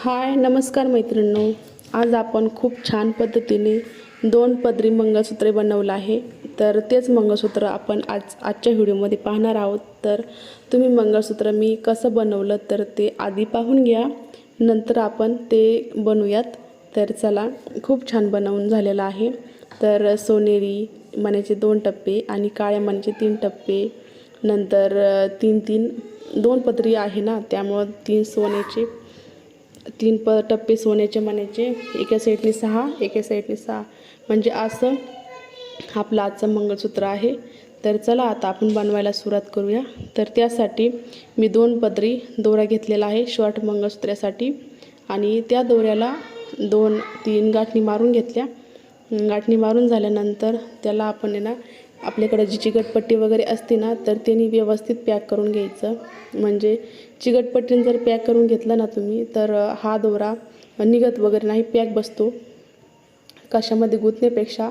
हाय नमस्कार मैत्रिणींनो, आज आपण खूप छान पद्धतीने 2 पदरी मंगळसूत्रे बनवलं आहे. तर तेच मंगळसूत्र आपण आजच्या व्हिडिओमध्ये पाहणार आहोत. तर तुम्ही मंगळसूत्र मी कसं बनवलं तर ते आधी पाहून घ्या, नंतर आपण ते बनवूयात. तर चला, खूप छान बनवून झालेलं आहे. तर सोनेरी मण्याचे 2 टप्पे आणि काळ्या मण्याचे 3 टप्पे, नंतर 3 2 पदरी आहे ना, त्यामुळं 3 सोन्याचे 3 टप्पे सोन्याचे मण्याचे, एका साईडने 6 एका साईडने 6, म्हणजे असं आपलं आजचं मंगळसूत्र आहे. तर चला आता आपण बनवायला सुरुवात करूया. तर त्यासाठी मी 2 पदरी दोरा घेतलेला आहे शॉर्ट मंगळसूत्रासाठी, आणि त्या दोऱ्याला 2-3 गाठी मारून घेतल्या. गाठी मारून झाल्यानंतर त्याला आपण आहे ना, आपल्याकडे जी चिकटपट्टी वगैरे असते ना, तर त्यांनी व्यवस्थित पॅक करून घ्यायचं. म्हणजे चिकटपट्टीने जर पॅक करून घेतला ना तुम्ही, तर हा दोरा निघत वगैरे नाही, पॅक बसतो. कशामध्ये गुंतण्यापेक्षा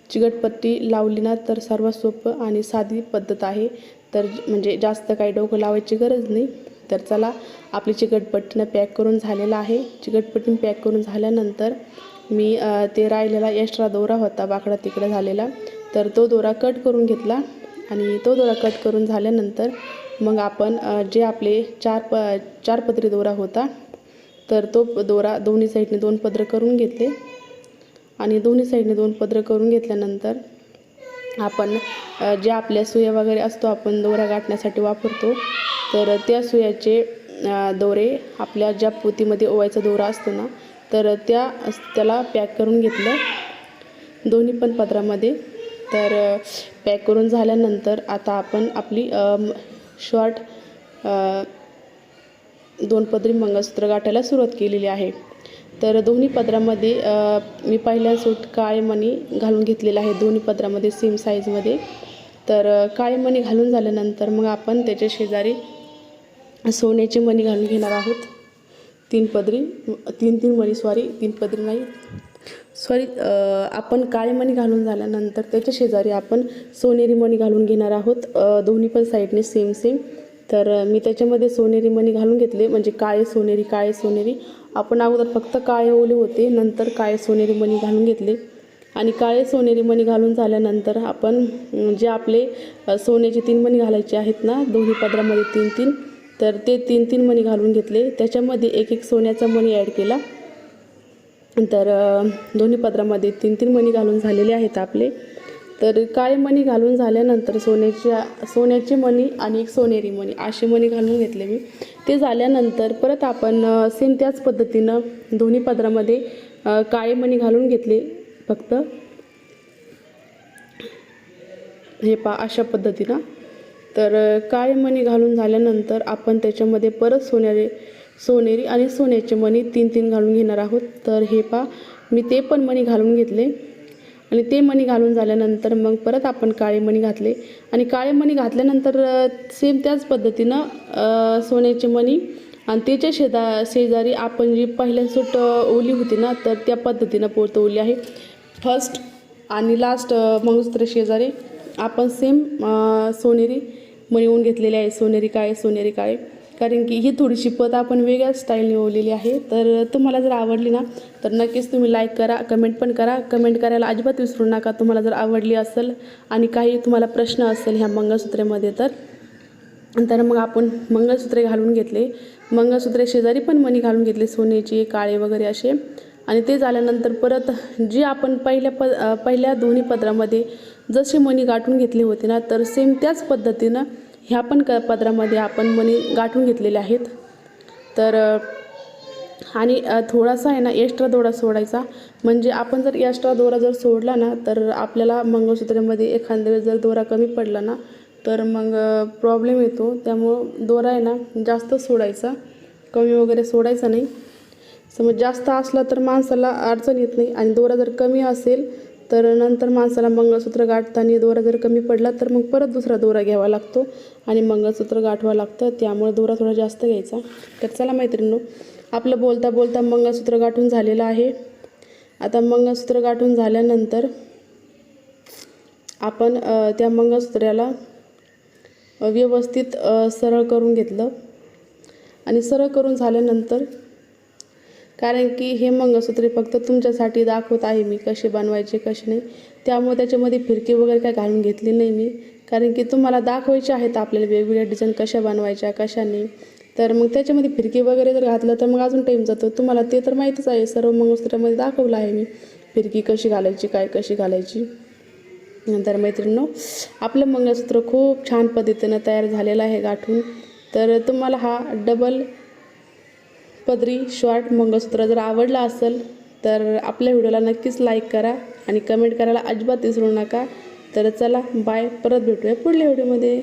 चिकटपट्टी लावली ना तर सर्वात सोपं आणि साधी पद्धत आहे. तर म्हणजे जास्त काही डोकं लावायची गरज नाही. तर चला, आपली चिकटपट्टीनं पॅक करून झालेलं आहे. चिकटपट्टीनं पॅक करून झाल्यानंतर मी ते राहिलेला एक्स्ट्रा दोरा होता वाकडा तिकडं झालेला, तर तो दोरा कट करून घेतला. आणि तो दोरा कट करून झाल्यानंतर मग आपण जे आपले 4 पदरी दोरा होता, तर तो दोरा दोन्ही साईडने 2 पदर करून घेतले. आणि दोन्ही साईडने 2 पदर करून घेतल्यानंतर आपण जे आपल्या सुया वगैरे असतो आपण दोरा गाठण्यासाठी वापरतो, तर त्या सुयाचे दोरे आपल्या ज्या पोतीमध्ये ओवायचा दोरा असतो ना, तर त्याला पॅक करून घेतलं दोन्ही पण पदरामध्ये. तर पॅक करून झाल्यानंतर आता आपण आपली शॉर्ट 2 पदरी मंगळसूत्र गाठायला सुरुवात केलेली आहे. तर दोन्ही पदरामध्ये मी पहिल्या सूट काळे मणी घालून घेतलेला आहे, दोन्ही पदरामध्ये सेम साईजमध्ये. तर काळे मणी घालून झाल्यानंतर मग आपण त्याच्या शेजारी सोन्याचे मणी घालून घेणार आहोत. 3 मणी, 3 पदरी नाही, आपण काळे मणी घालून झाल्यानंतर त्याच्या शेजारी आपण सोनेरी मणी घालून घेणार आहोत, दोन्ही पण साईडने सेम. तर मी त्याच्यामध्ये सोनेरी मणी घालून घेतले, म्हणजे काळे सोनेरी. आपण अगोदर फक्त काळे ओले होते, नंतर काळे सोनेरी मणी घालून घेतले. आणि काळे सोनेरी मणी घालून झाल्यानंतर आपण जे आपले सोन्याचे 3 मणी घालायचे आहेत ना, दोन्ही पदरामध्ये 3, तर ते 3 मणी घालून घेतले. त्याच्यामध्ये एक सोन्याचा मणी ॲड केला. तर दोन्ही पदरामध्ये 3 मणी घालून झालेले आहेत आपले. तर काळे मणी घालून झाल्यानंतर सोन्याचे मणी आणि एक सोनेरी मणी असे मणी घालून घेतले मी. ते झाल्यानंतर परत आपण सेम त्याच पद्धतीनं दोन्ही पदरामध्ये काळे मणी घालून घेतले. फक्त हे अशा पद्धतीनं. तर काळे मणी घालून झाल्यानंतर आपण त्याच्यामध्ये परत सोनेरी आणि सोन्याचे मणी 3 घालून घेणार आहोत. तर हे मी ते पण मणी घालून घेतले. आणि ते मणी घालून झाल्यानंतर मग परत आपण काळे मणी घातले. आणि काळे मणी घातल्यानंतर सेम त्याच पद्धतीनं सोन्याचे मणी आणि त्याच्या शेजारी आपण जी पहिल्या सूट ओली होती ना, तर त्या पद्धतीनं पोतवली आहे. फर्स्ट आणि लास्ट मंगळसूत्र शेजारी आपण सेम सोनेरी मणी ओवून घेतलेले आहे, सोनेरी काळे. कारण की ही थोडीशी पद आपण वेगळ्या स्टाईलने ओवलेली आहे. तर तुम्हाला जर आवडली ना, तर नक्कीच तुम्ही लाईक करा, कमेंट पण करा. कमेंट करायला अजिबात विसरू नका तुम्हाला जर आवडली असेल आणि काही तुम्हाला प्रश्न असेल ह्या मंगळसूत्रेमध्ये. तर मग आपण मंगळसूत्रे घालून घेतले. मंगळसूत्रे शेजारी पण मणी घालून घेतले, सोन्याचे काळे वगैरे असे. आणि ते झाल्यानंतर परत जे आपण पहिल्या दोन्ही पदरामध्ये जसे मणी गाठून घेतले होते ना, तर सेम त्याच पद्धतीनं ह्या पण पदरामध्ये आपण मणी गाठून घेतलेले आहेत. तर आणि थोडासा आहे ना एक्स्ट्रा दोरा सोडायचा. म्हणजे आपण जर एक्स्ट्रा दोरा जर सोडला ना, तर आपल्याला मंगळसूत्रामध्ये एखाद्या वेळेस जर दोरा कमी पडला ना, तर मग प्रॉब्लेम येतो. त्यामुळं दोरा आहे ना जास्त सोडायचा, कमी वगैरे सोडायचा नाही. समज जास्त असला तर माणसाला अडचण येत नाही, आणि दोरा जर कमी असेल तर नंतर माणसाला मंगळसूत्र गाठताना दोरा जर कमी पडला तर मग परत दुसरा दोरा घ्यावा लागतो आणि मंगळसूत्र गाठवावं लागतं. त्यामुळे दोरा थोडा जास्त घ्यायचा. तर चला मैत्रिणींनो, आपलं बोलता मंगळसूत्र गाठून झालेलं आहे. आता मंगळसूत्र गाठून झाल्यानंतर आपण त्या मंगळसूत्राला व्यवस्थित सरळ करून घेतलं. आणि सरळ करून झाल्यानंतर कारण की हे मंगळसूत्र फक्त तुमच्यासाठी दाखवत आहे मी कसे बनवायचे कसे नाही. त्यामुळे त्याच्यामध्ये फिरकी वगैरे काय घालून घेतली नाही मी, कारण की तुम्हाला दाखवायचे आहेत आपल्याला वेगवेगळ्या डिझाईन कशा बनवायच्या कशा नाही. तर मग त्याच्यामध्ये फिरकी वगैरे जर घातलं तर मग अजून टाईम जातो. तुम्हाला ते तर माहीतच आहे, सर्व मंगळसूत्रामध्ये दाखवलं आहे मी फिरकी कशी घालायची काय कशी घालायची. नंतर मैत्रिणींनो, आपलं मंगळसूत्र खूप छान पद्धतीनं तयार झालेलं आहे गाठून. तर तुम्हाला हा डबल पदरी शॉर्ट मंगळसूत्र जर आवडला असेल तर आपल्या व्हिडिओला नक्कीच लाईक करा आणि कमेंट करायला अजिबात विसरू नका. तर चला बाय, परत भेटूया पुढल्या व्हिडिओमध्ये.